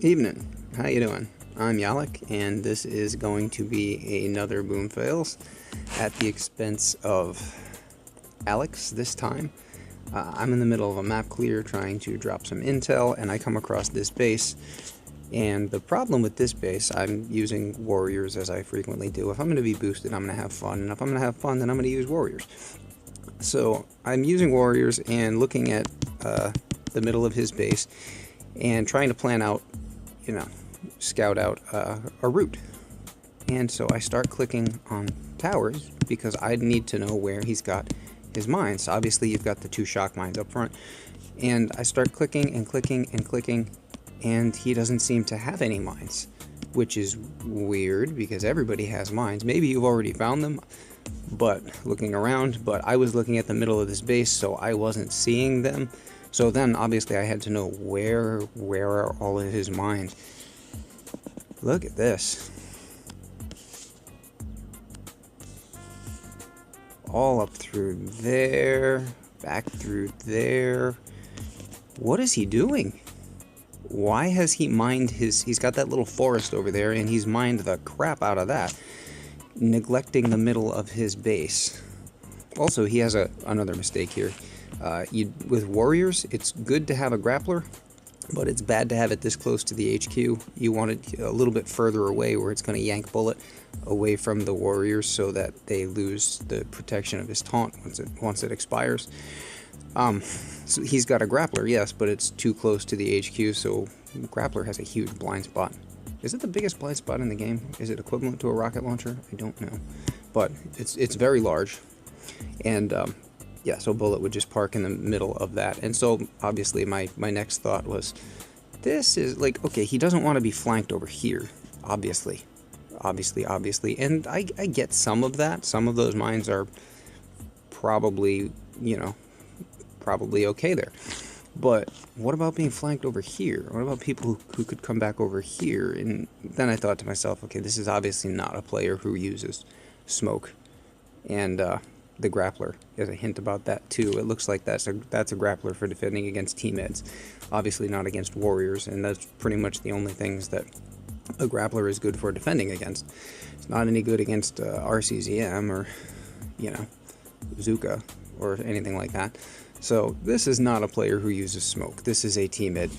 Evening. How you doing? I'm Yalek, and this is going to be another Boom Fails at the expense of Alex this time. I'm in the middle of a map clear trying to drop some intel, and I come across this base. And the problem with this base, I'm using warriors as I frequently do. If I'm going to be boosted, I'm going to have fun, and if I'm going to have fun, then I'm going to use warriors. So I'm using warriors and looking at the middle of his base and trying to plan out, scout out a route. And so I start clicking on towers because I need to know where he's got his mines. Obviously, you've got the 2 shock mines up front. And I start clicking and clicking and clicking, and he doesn't seem to have any mines, which is weird because everybody has mines. Maybe you've already found them, but looking around, but I was looking at the middle of this base, so I wasn't seeing them. So then, obviously, I had to know where are all of his mines. Look at this. All up through there, back through there. What is he doing? Why has he mined he's got that little forest over there, and he's mined the crap out of that, neglecting the middle of his base. Also, he has another mistake here. With warriors, it's good to have a grappler, but it's bad to have it this close to the HQ. You want it a little bit further away where it's going to yank bullet away from the warriors so that they lose the protection of his taunt once it expires. So he's got a grappler, yes, but it's too close to the HQ, so grappler has a huge blind spot. Is it the biggest blind spot in the game? Is it equivalent to a rocket launcher? I don't know, but it's very large, and yeah, so bullet would just park in the middle of that. And so obviously my next thought was, this is like, okay, he doesn't want to be flanked over here, obviously, and I get some of that. Some of those mines are probably, probably okay there. But what about being flanked over here? What about people who could come back over here? And then I thought to myself, okay, this is obviously not a player who uses smoke. And the grappler is a hint about that too. It looks like that's a grappler for defending against T-Meds. Obviously not against warriors, and that's pretty much the only things that a grappler is good for defending against. It's not any good against RCZM or, Zuka or anything like that. So this is not a player who uses smoke. This is a T-Med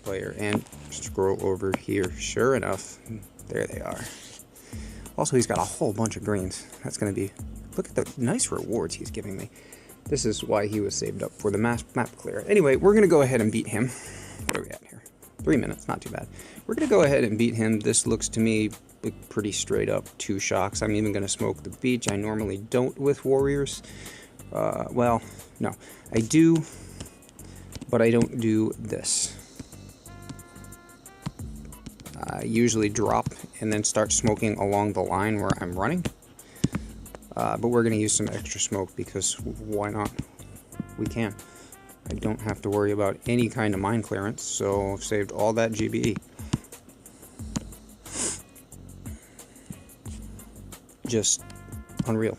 player. And scroll over here. Sure enough, there they are. Also, he's got a whole bunch of greens. That's going to be... Look at the nice rewards he's giving me. This is why he was saved up for the map clear. Anyway, we're going to go ahead and beat him. What are we at here? 3 minutes, not too bad. We're going to go ahead and beat him. This looks to me like pretty straight up 2 shocks. I'm even going to smoke the beach. I normally don't with warriors. Well, no. I do, but I don't do this. I usually drop and then start smoking along the line where I'm running. But we're going to use some extra smoke because why not? We can. I don't have to worry about any kind of mine clearance, so I've saved all that GBE. Just unreal.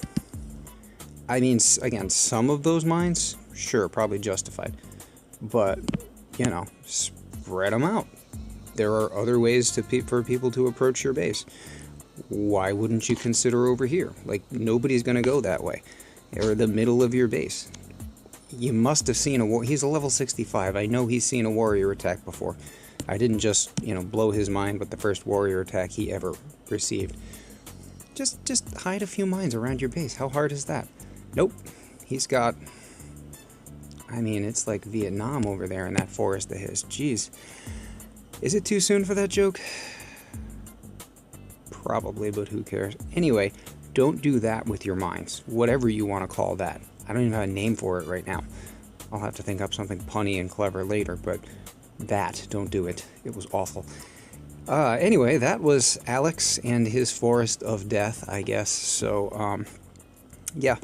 I mean, again, some of those mines, sure, probably justified. But, spread them out. There are other ways for people to approach your base. Why wouldn't you consider over here? Like, nobody's going to go that way. Or the middle of your base. You must have seen he's a level 65. I know he's seen a warrior attack before. I didn't just, blow his mind with the first warrior attack he ever received. Just hide a few mines around your base. How hard is that? Nope. He's got... I mean, it's like Vietnam over there in that forest of his. Jeez. Is it too soon for that joke? Probably, but who cares? Anyway, don't do that with your mines. Whatever you want to call that. I don't even have a name for it right now. I'll have to think up something punny and clever later, but don't do it. It was awful. Anyway, that was Alex and his forest of death, I guess. So, yeah,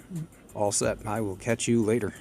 all set. I will catch you later.